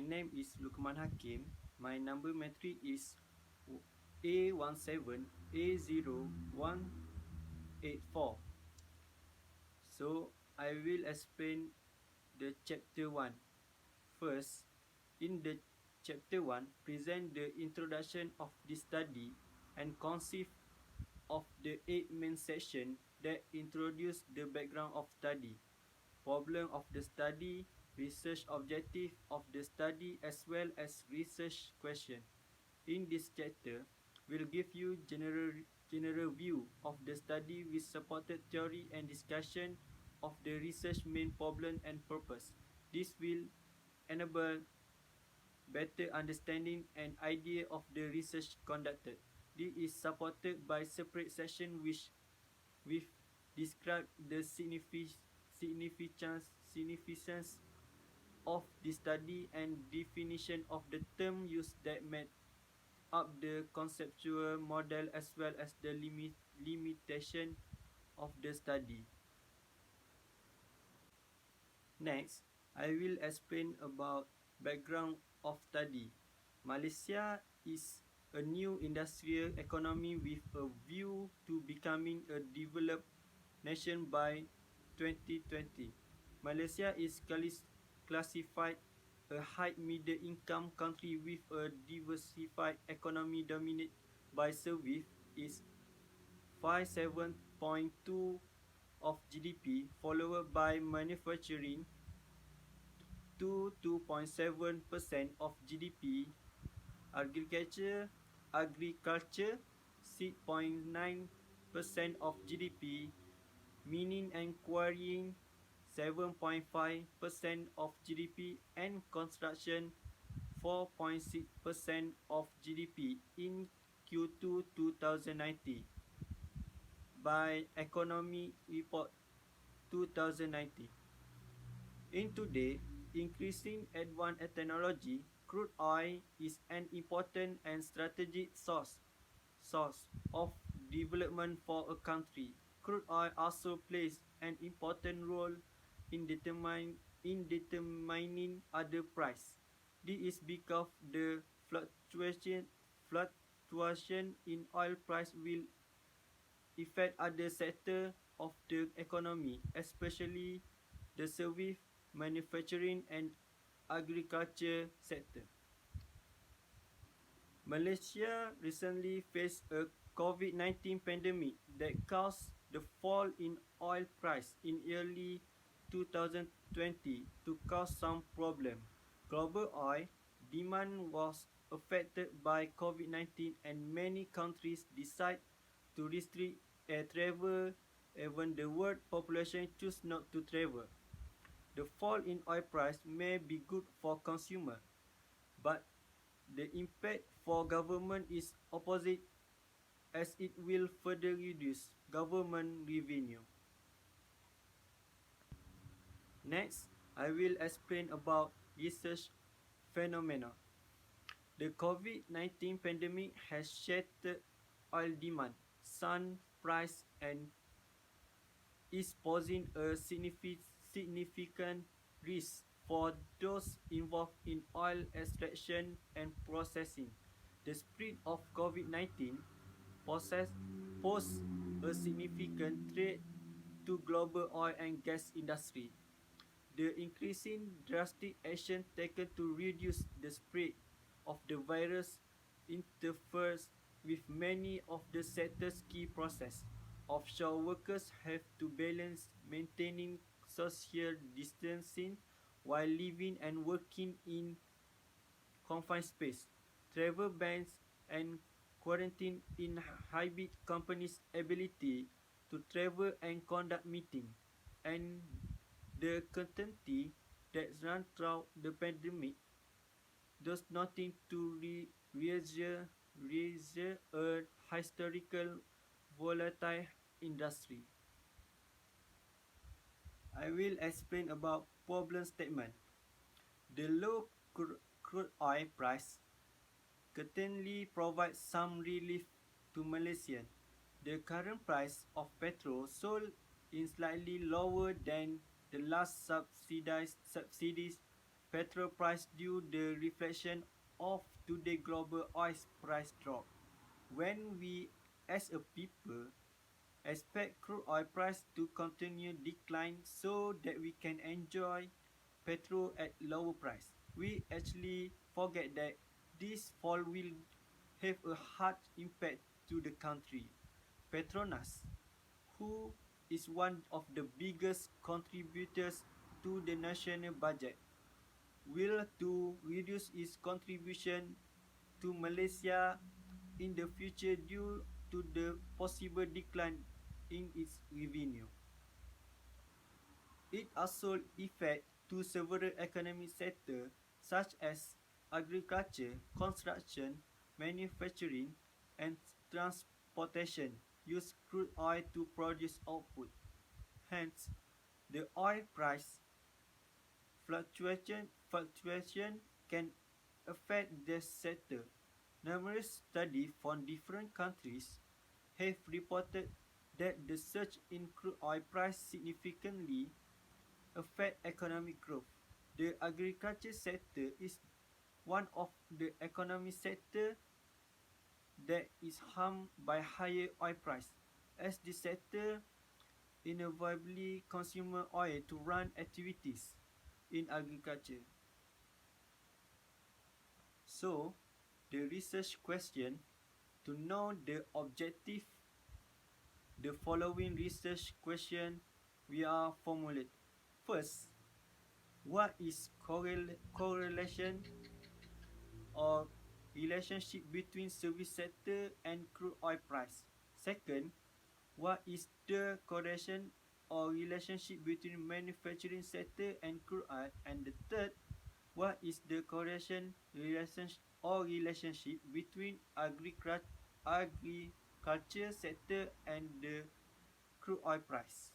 name is Lukman Hakim. My number metric is A17A0184. So I will explain the chapter 1. First, in the chapter 1, present the introduction of the study and concept of the 8 main section that introduce the background of study, problem of the study, research objective of the study as well as research question. In this chapter, we'll give you general view of the study with supported theory and discussion of the research main problem and purpose. This will enable better understanding and idea of the research conducted. This is supported by separate session which with describe the significance of the study and definition of the term used that made up the conceptual model as well as the limitation of the study. Next, I will explain about background of study. Malaysia is a new industrial economy with a view to becoming a developed nation by 2020. Malaysia is classified a high middle income country with a diversified economy dominated by service is 57.2 of GDP, followed by manufacturing to 2.7% of GDP, agriculture 6.9% of GDP, mining and quarrying 7.5% of GDP, and construction 4.6% of GDP in Q2 2019 by Economy Report 2019. In today, increasing advanced technology, crude oil is an important and strategic source of development for a country. Crude oil also plays an important role in determining other price. This is because the fluctuation in oil price will affect other sectors of the economy, especially the service, manufacturing and agriculture sector. Malaysia recently faced a COVID-19 pandemic that caused the fall in oil price in early 2020 to cause some problem. Global oil demand was affected by COVID-19 and many countries decide to restrict air travel, even the world population choose not to travel. The fall in oil price may be good for consumer, but the impact for government is opposite as it will further reduce government revenue. Next, I will explain about research phenomena. The COVID-19 pandemic has shattered oil demand, sun price and is posing a significant risk for those involved in oil extraction and processing. The spread of COVID-19 poses a significant threat to global oil and gas industry. The increasing drastic action taken to reduce the spread of the virus interferes with many of the sector's key processes. Offshore workers have to balance maintaining social distancing while living and working in confined space. Travel bans and quarantine inhibit companies' ability to travel and conduct meetings, and the uncertainty that ran throughout the pandemic does nothing to reassure a historical volatile industry. I will explain about problem statement. The low crude oil price certainly provides some relief to Malaysians. The current price of petrol sold is slightly lower than the last subsidized petrol price due the reflection of today global oil price drop. When we as a people expect crude oil price to continue decline so that we can enjoy petrol at lower price, we actually forget that this fall will have a hard impact to the country. Petronas, who is one of the biggest contributors to the national budget, will to reduce its contribution to Malaysia in the future due to the possible decline in its revenue. It also affects to several economic sectors such as agriculture, construction, manufacturing, and transportation use crude oil to produce output. Hence, the oil price fluctuation can affect the sector. Numerous studies from different countries have reported that the surge in crude oil price significantly affect economic growth. The agriculture sector is one of the economic sector that is harmed by higher oil price, as the sector inevitably consumes oil to run activities in agriculture. So, the research question to know the objective, the following research question we are formulate. First, what is correlation or relationship between service sector and crude oil price? Second, what is the correlation or relationship between manufacturing sector and crude oil? And the third, what is the correlation relationship between agriculture sector and the crude oil price?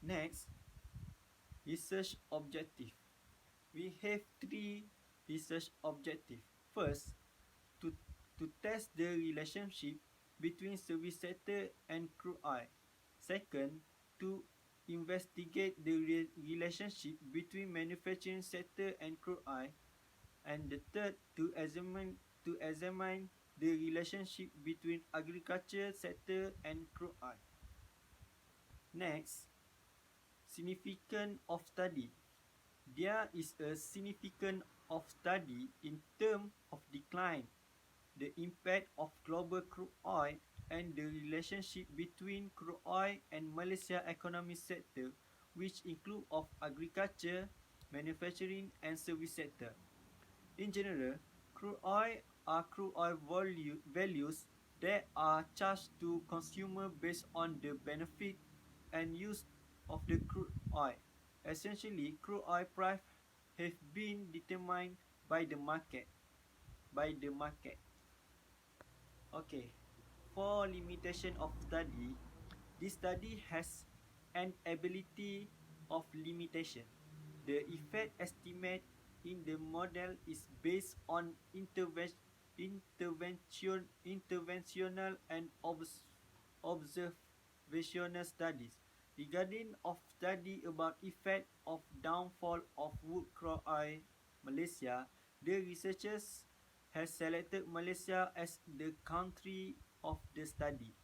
Next, research objective. We have three research objectives. First, to, to test the relationship between service sector and crude oil. Second, to investigate the relationship between manufacturing sector and crude oil. And the third, to examine the relationship between agriculture sector and crude oil. Next, significance of study. There is a significance of study in terms of decline, the impact of global crude oil, and the relationship between crude oil and Malaysia economic sector, which include of agriculture, manufacturing, and service sector. In general, crude oil are crude oil values that are charged to consumer based on the benefit and use of the crude oil. Essentially, crude oil price have been determined by the market. Okay. For limitation of study, this study has an ability of limitation. The effect estimate in the model is based on interventional and observational studies. Regarding of study about effect of downfall of wood crude oil Malaysia, the researchers has selected Malaysia as the country of the study.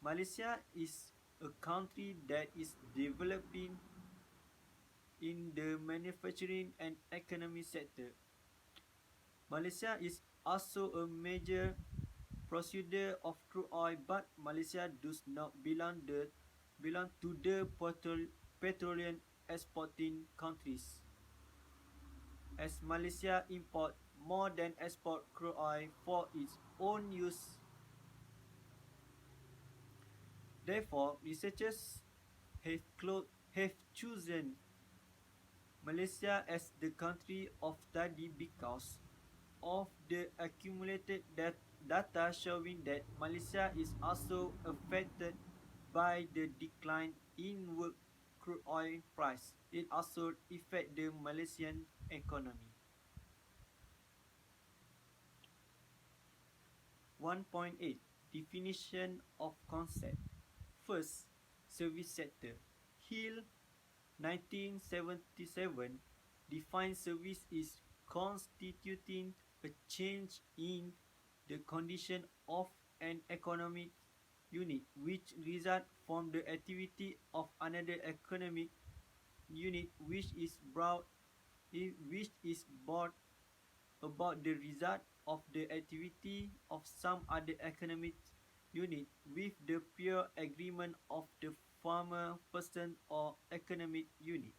Malaysia is a country that is developing in the manufacturing and economic sector. Malaysia is also a major producer of crude oil, but Malaysia does not belong to the petroleum exporting countries, as Malaysia import more than export crude oil for its own use. Therefore, researchers have chosen Malaysia as the country of study because of the accumulated data showing that Malaysia is also affected by the decline in world crude oil price. It also affects the Malaysian economy. 1.8 Definition of concept. First, service sector. Here 1977 defined service is constituting a change in the condition of an economic unit which result from the activity of another economic unit which is brought about the result of the activity of some other economic unit with the pure agreement of the former person or economic unit.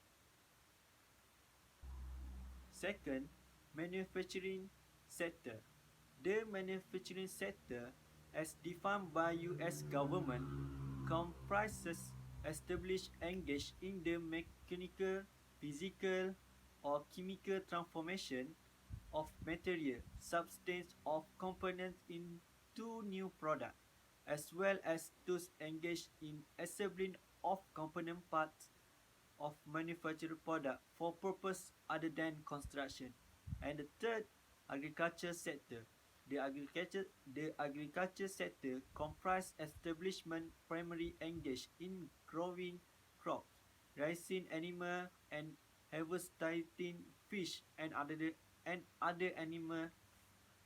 Second, manufacturing sector. The manufacturing sector, as defined by US government, comprises established engaged in the mechanical, physical, or chemical transformation of material, substance, or components into new product, as well as those engaged in assembling of component parts of manufactured product for purpose other than construction. And the third, agriculture sector. The agriculture sector comprise establishment primarily engaged in growing crops, raising animal and harvesting fish and other animal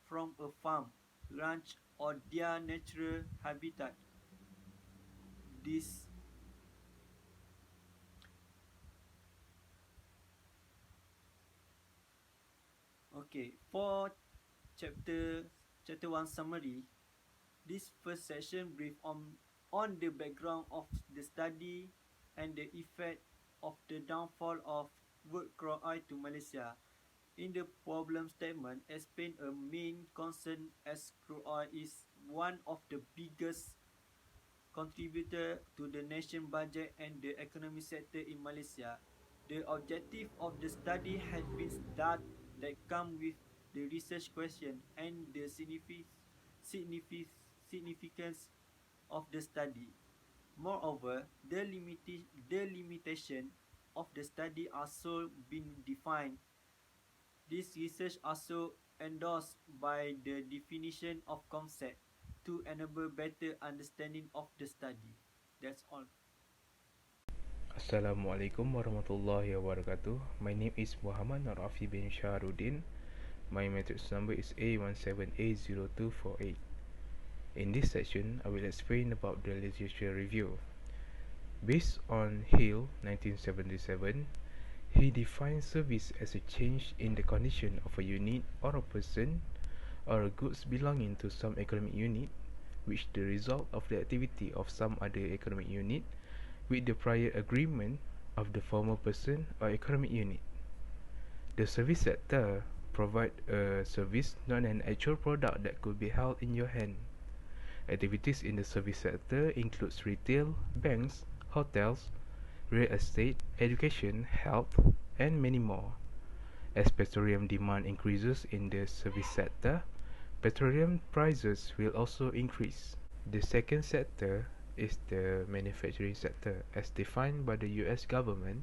from a farm, ranch or their natural habitat. This okay for chapter chapter 1 summary. This first session brief on the background of the study and the effect of the downfall of world crude oil to Malaysia. In the problem statement, explain a main concern as crude oil is one of the biggest contributor to the nation budget and the economic sector in Malaysia. The objective of the study has been that come with the research question and the significance of the study. Moreover, the limitation of the study also been defined. This research also endorsed by the definition of concept to enable better understanding of the study. That's all. Assalamualaikum warahmatullahi wabarakatuh. My name is Muhammad Narafi bin Shahruddin. My matrix number is A17A0248. In this section, I will explain about the literature review. Based on Hill 1977, he defines service as a change in the condition of a unit or a person or a goods belonging to some economic unit, which the result of the activity of some other economic unit with the prior agreement of the former person or economic unit. The service sector provide a service, not an actual product that could be held in your hand. Activities in the service sector includes retail, banks, hotels, real estate, education, health, and many more. As petroleum demand increases in the service sector, petroleum prices will also increase. The second sector is the manufacturing sector, as defined by the US government,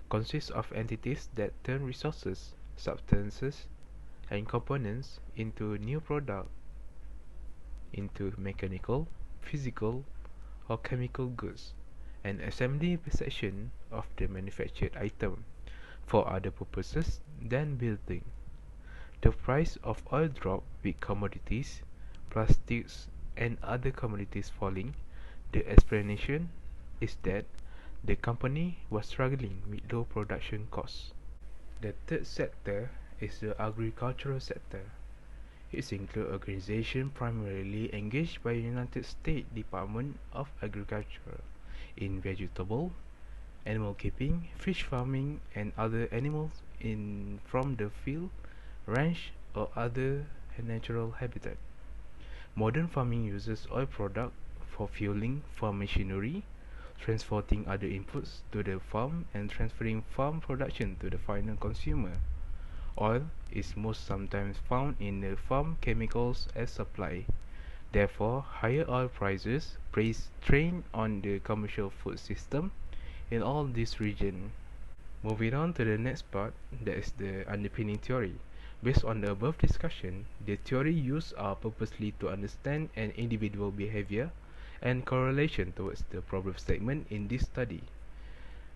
consists of entities that turn resources, substances, and components into new product, into mechanical, physical, or chemical goods, and assembly section of the manufactured item for other purposes than building. The price of oil drop with commodities, plastics, and other commodities falling. The explanation is that the company was struggling with low production costs. The third sector is the agricultural sector. It includes organizations primarily engaged by the United States Department of Agriculture in vegetable, animal keeping, fish farming, and other animals from the field, ranch, or other natural habitat. Modern farming uses oil product for fueling farm machinery, transporting other inputs to the farm, and transferring farm production to the final consumer. Oil is most sometimes found in the farm chemicals as supply. Therefore, higher oil prices place strain on the commercial food system in all this region. Moving on to the next part, that is the underpinning theory. Based on the above discussion, the theory used are purposely to understand an individual behavior and correlation towards the problem statement in this study.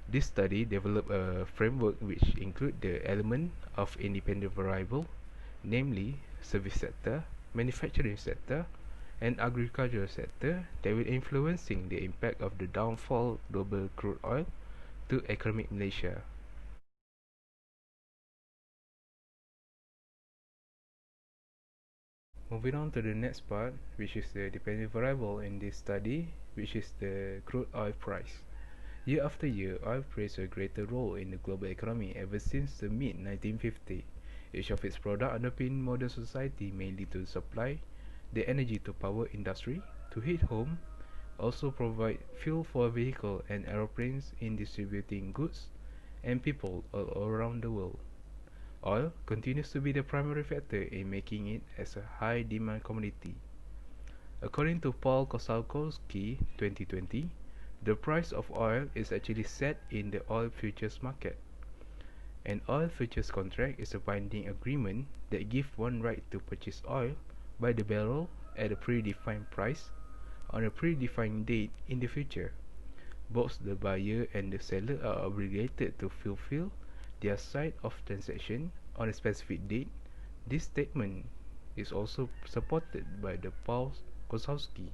This study developed a framework which include the element of independent variable, namely service sector, manufacturing sector, and agricultural sector that will influencing the impact of the downfall global crude oil to economic Malaysia. Moving on to the next part, which is the dependent variable in this study, which is the crude oil price. Year after year, oil plays a greater role in the global economy ever since the mid-1950s. Each of its products underpin modern society mainly to supply the energy to power industry, to heat home, also provide fuel for vehicles and aeroplanes in distributing goods and people all around the world. Oil continues to be the primary factor in making it as a high demand commodity. According to Paul Kosalkowski 2020, the price of oil is actually set in the oil futures market. An oil futures contract is a binding agreement that gives one right to purchase oil by the barrel at a predefined price on a predefined date in the future. Both the buyer and the seller are obligated to fulfill their side of transaction on a specific date. This statement is also supported by the Paul Kosalski.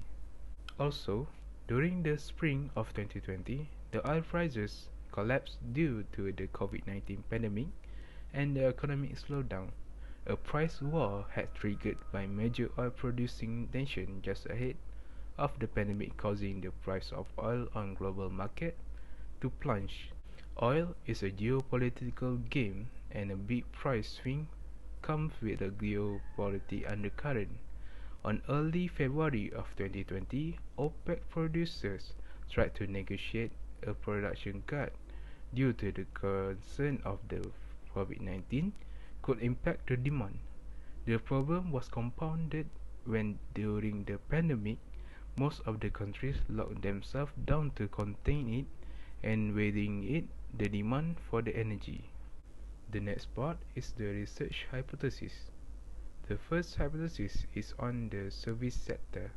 Also, during the spring of 2020, the oil prices collapsed due to the COVID-19 pandemic and the economic slowdown. A price war had triggered by major oil producing nations just ahead of the pandemic, causing the price of oil on global market to plunge. Oil is a geopolitical game, and a big price swing comes with a geopolitical undercurrent. On early February of 2020, OPEC producers tried to negotiate a production cut due to the concern of the COVID-19 could impact the demand. The problem was compounded when during the pandemic, most of the countries locked themselves down to contain it and weighing it the demand for the energy. The next part is the research hypothesis. The first hypothesis is on the service sector.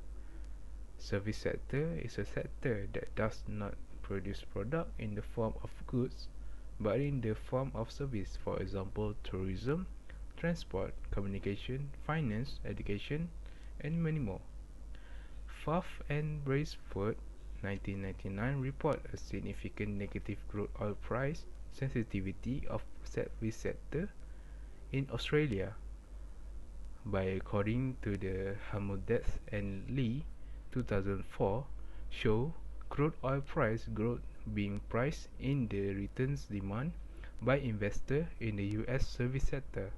Service sector is a sector that does not produce product in the form of goods, but in the form of service, for example, tourism, transport, communication, finance, education, and many more. Pfaff and Braceford 1999 report a significant negative crude oil price sensitivity of service sector in Australia. By according to the Hamudet and Lee 2004 show crude oil price growth being priced in the returns demand by investor in the US service sector.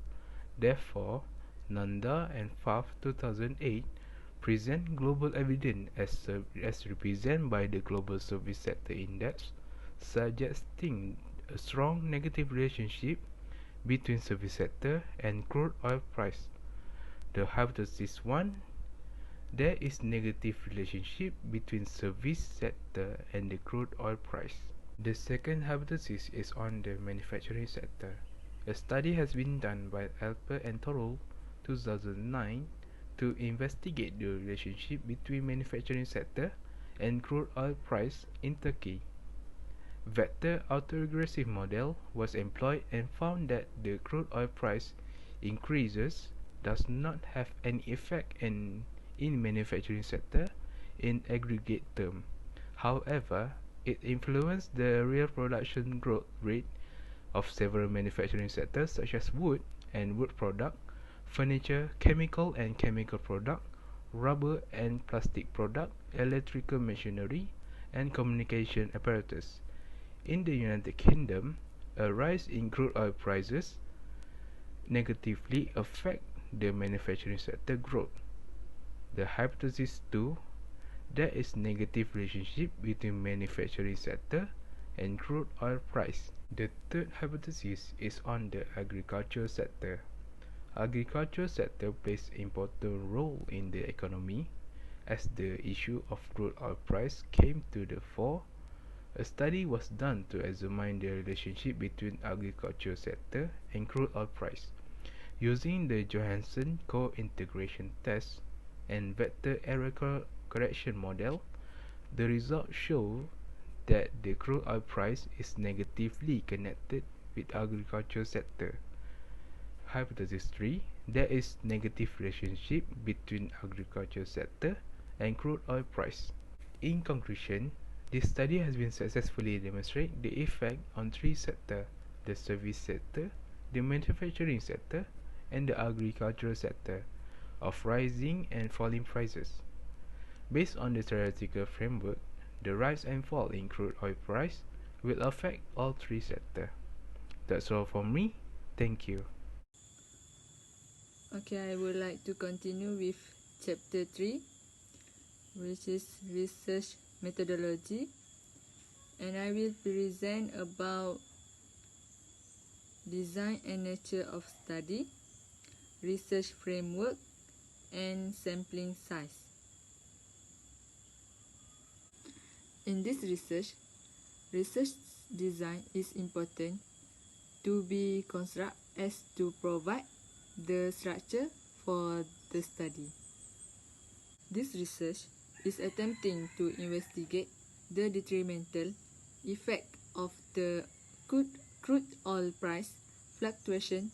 Therefore, Nanda and Pfaff 2008 present global evidence as represented by the Global Service Sector Index, suggesting a strong negative relationship between service sector and crude oil price. The hypothesis 1, there is negative relationship between service sector and the crude oil price. The second hypothesis is on the manufacturing sector. A study has been done by Alper and Torol 2009 to investigate the relationship between manufacturing sector and crude oil price in Turkey. Vector autoregressive model was employed and found that the crude oil price increases does not have any effect in manufacturing sector in aggregate term. However, it influenced the real production growth rate of several manufacturing sectors such as wood and wood product, furniture, chemical and chemical product, rubber and plastic product, electrical machinery, and communication apparatus. In the United Kingdom, a rise in crude oil prices negatively affect the manufacturing sector growth. The hypothesis 2, there is negative relationship between manufacturing sector and crude oil price. The third hypothesis is on the agriculture sector. Agriculture sector plays important role in the economy as the issue of crude oil price came to the fore. A study was done to examine the relationship between agriculture sector and crude oil price. Using the Johansson co-integration test and vector error correction model, the results show that the crude oil price is negatively connected with agriculture sector. Hypothesis 3. There is negative relationship between agriculture sector and crude oil price. In conclusion, this study has been successfully demonstrated the effect on three sectors: the service sector, the manufacturing sector, and the agricultural sector, of rising and falling prices. Based on the theoretical framework, the rise and fall in crude oil price will affect all three sectors. That's all from me. Thank you. Okay, I would like to continue with chapter 3, which is research methodology, and I will present about design and nature of study, research framework, and sampling size. In this research design is important to be constructed as to provide the structure for the study. This research is attempting to investigate the detrimental effect of the crude oil price fluctuation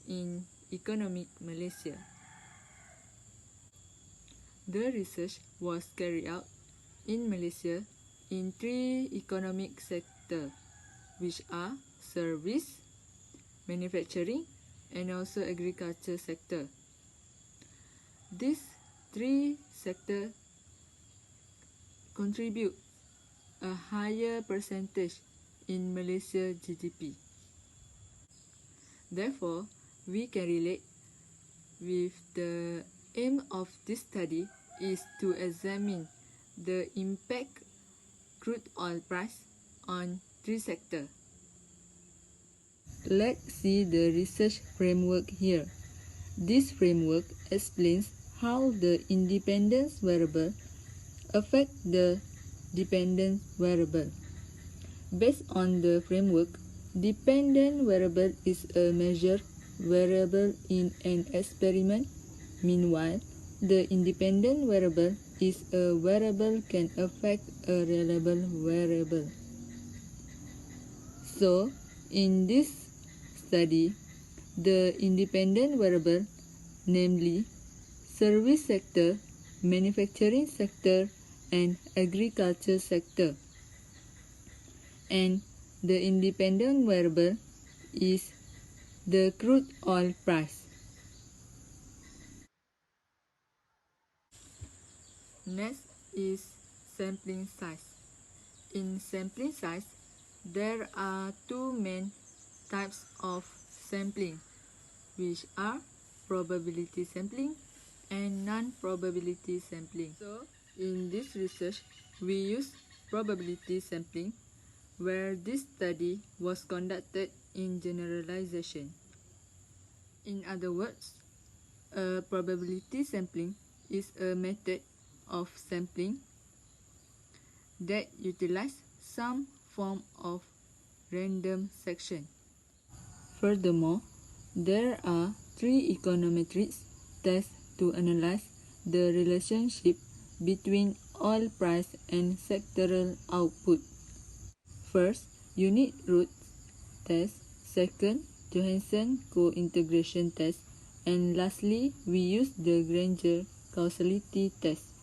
in economic Malaysia. The research was carried out in Malaysia in three economic sectors, which are service, manufacturing, and also agriculture sector. These three sectors contribute a higher percentage in Malaysia GDP. Therefore, we can relate with the aim of this study is to examine the impact crude oil price on three sectors. Let's see the research framework here. This framework explains how the independent variable affect the dependent variable. Based on the framework, dependent variable is a measured variable in an experiment. Meanwhile, the independent variable is a variable can affect a reliable variable. So, in this study, the independent variable, namely service sector, manufacturing sector, and agriculture sector, and the independent variable is the crude oil price. Next is sampling size. In sampling size, there are two main types of sampling, which are probability sampling and non-probability sampling. So, in this research, we use probability sampling, where this study was conducted in generalization. In other words, a probability sampling is a method of sampling that utilizes some form of random selection. Furthermore, there are three econometric tests to analyze the relationship between oil price and sectoral output. First, unit root test. Second, Johansen co-integration test. And lastly, we use the Granger causality test.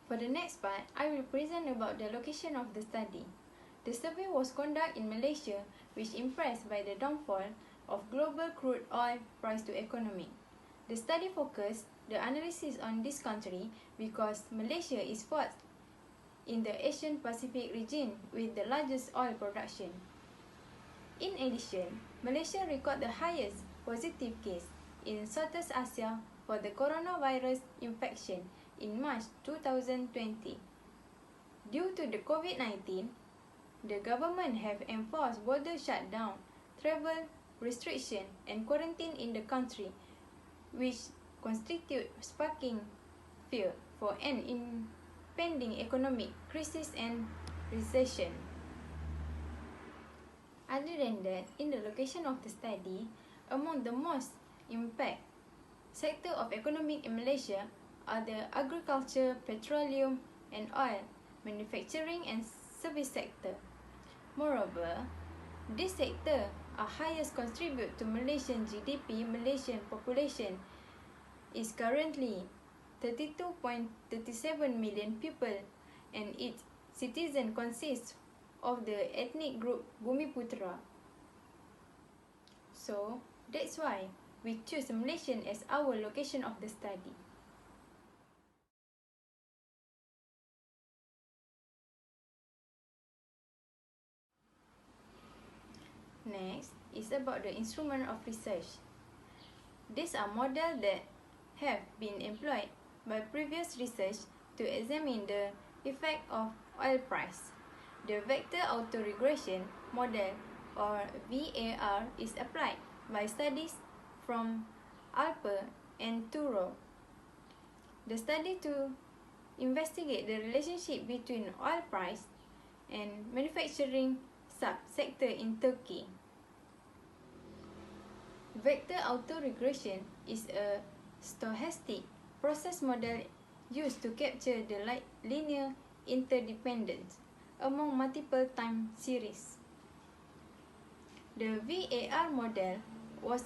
For the next part, I will present about the location of the study. The survey was conducted in Malaysia, which impressed by the downfall of global crude oil price to economy. The study focused the analysis on this country because Malaysia is fourth in the Asian Pacific region with the largest oil production. In addition, Malaysia recorded the highest positive case in Southeast Asia for the coronavirus infection in March 2020. Due to the COVID-19, the government have enforced border shutdown, travel restriction, and quarantine in the country, which constitute sparking fear for an impending economic crisis and recession. Other than that, in the location of the study, among the most impact sector of economy in Malaysia are the agriculture, petroleum and oil, manufacturing and service sector. Moreover, this sector are highest contribute to Malaysian GDP. Malaysian population is currently 32.37 million people and its citizen consists of the ethnic group Bumiputra. So, that's why we choose Malaysian as our location of the study. Next is about the instrument of research. These are models that have been employed by previous research to examine the effect of oil price. The vector autoregression model or VAR is applied by studies from Alper and Turo. The study to investigate the relationship between oil price and manufacturing sub-sector in Turkey. Vector autoregression is a stochastic process model used to capture the linear interdependence among multiple time series. The VAR model was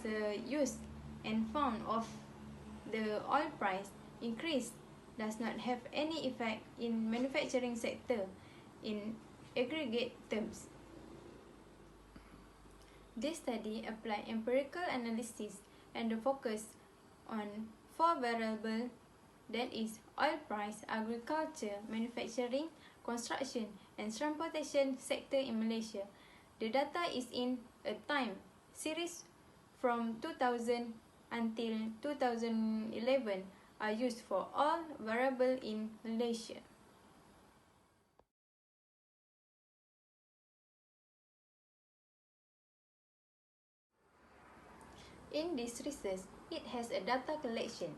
used and found of the oil price increase does not have any effect in manufacturing sector in aggregate terms. This study applied empirical analysis and the focus on 4 variables, that is oil price, agriculture, manufacturing, construction and transportation sector in Malaysia. The data is in a time series from 2000 until 2011 are used for all variables in Malaysia. In this research, it has a data collection.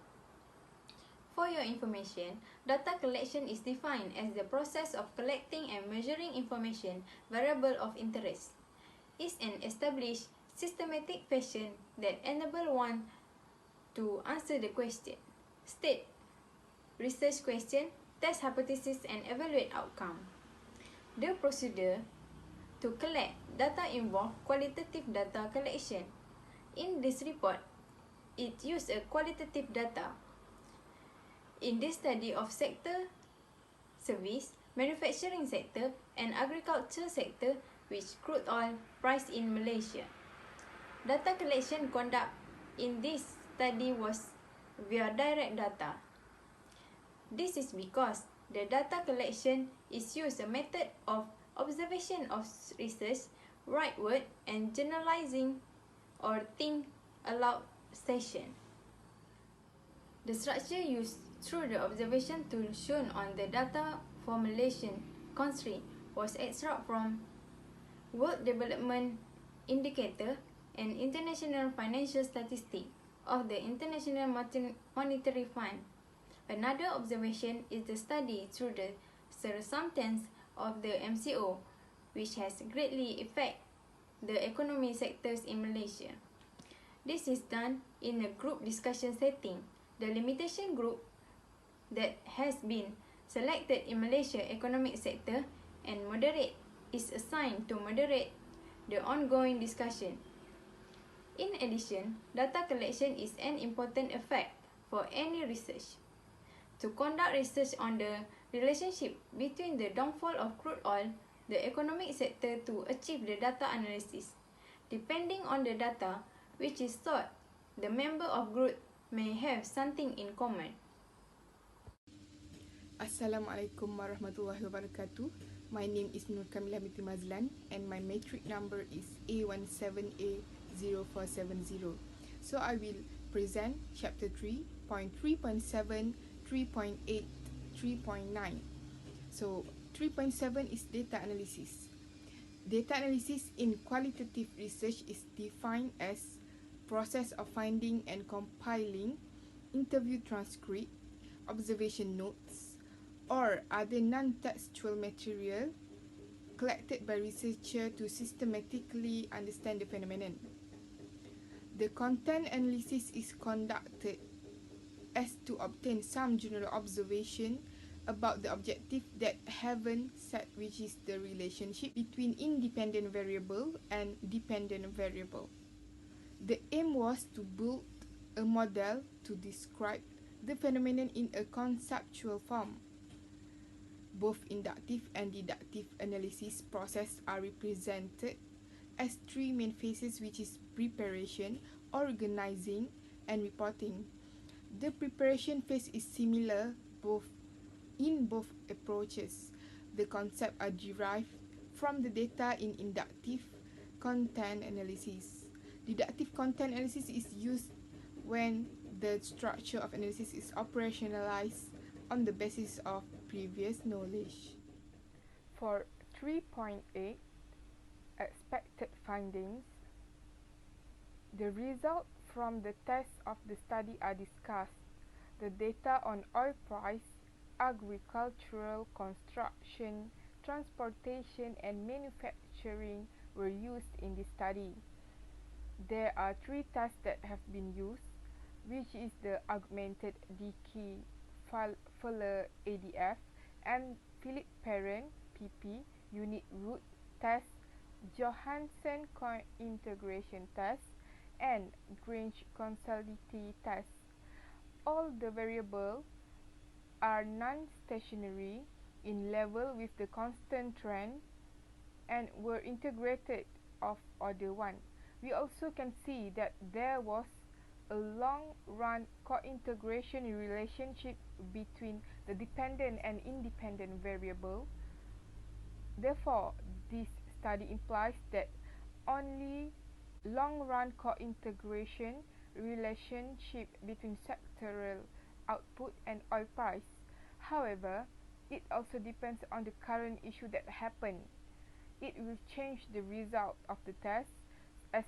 For your information, data collection is defined as the process of collecting and measuring information variable of interest. It's an established systematic fashion that enable one to answer the question, state research question, test hypothesis and evaluate outcome. The procedure to collect data involve qualitative data collection. In this report, it used a qualitative data. In this study of sector, service, manufacturing sector and agriculture sector which crude oil price in Malaysia. Data collection conduct in this study was via direct data. This is because the data collection is used a method of observation of research, right word and generalizing or think aloud session. The structure used through the observation tool shown on the data formulation constraint was extract from World Development Indicator and International Financial Statistics of the International Monetary Fund. Another observation is the study through the circumstance of the MCO, which has greatly affected the economy sectors in Malaysia. This is done in a group discussion setting. The limitation group that has been selected in Malaysia economic sector and moderate is assigned to moderate the ongoing discussion. In addition, data collection is an important effect for any research. To conduct research on the relationship between the downfall of crude oil, the economic sector to achieve the data analysis. Depending on the data which is sought, the member of group may have something in common. Assalamualaikum warahmatullahi wabarakatuh. My name is Nur Kamilah binti Mazlan and my matric number is A17A0470. So I will present chapter 3.3.7, 3.8, 3.9. So 3.7 is data analysis. Data analysis in qualitative research is defined as process of finding and compiling interview transcript, observation notes, or other non-textual material collected by researcher to systematically understand the phenomenon. The content analysis is conducted as to obtain some general observation about the objective that haven't set, which is the relationship between independent variable and dependent variable. The aim was to build a model to describe the phenomenon in a conceptual form. Both inductive and deductive analysis process are represented as three main phases, which is preparation, organizing, and reporting. The preparation phase is similar in both approaches. The concepts are derived from the data in inductive content analysis. Deductive content analysis is used when the structure of analysis is operationalized on the basis of previous knowledge. For 3.8, expected findings, the results from the test of the study are discussed. The data on oil price, agricultural, construction, transportation, and manufacturing were used in this study. There are three tests that have been used, which is the augmented Dickey-Fuller ADF and Philip Perren PP unit root test, Johansen integration test, and Grange causality test. All the variables are non-stationary in level with the constant trend and were integrated of order 1. We also can see that there was a long-run co-integration relationship between the dependent and independent variable. Therefore, this study implies that only long-run co-integration relationship between sectoral output and oil price. However, it also depends on the current issue that happened. It will change the result of the test. As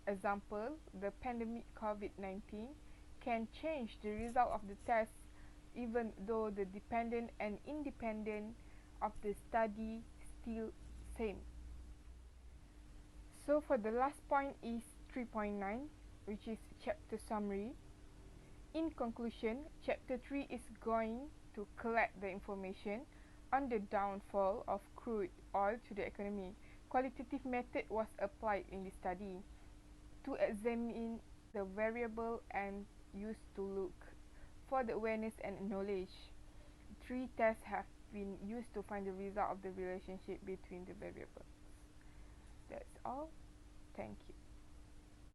example, the pandemic COVID-19 can change the result of the test even though the dependent and independent of the study still same. So for the last point is 3.9, which is chapter summary. In conclusion, chapter 3 is going to collect the information on the downfall of crude oil to the economy. Qualitative method was applied in the study to examine the variable and used to look for the awareness and knowledge. 3 tests have been used to find the result of the relationship between the variables. That's all. Thank you.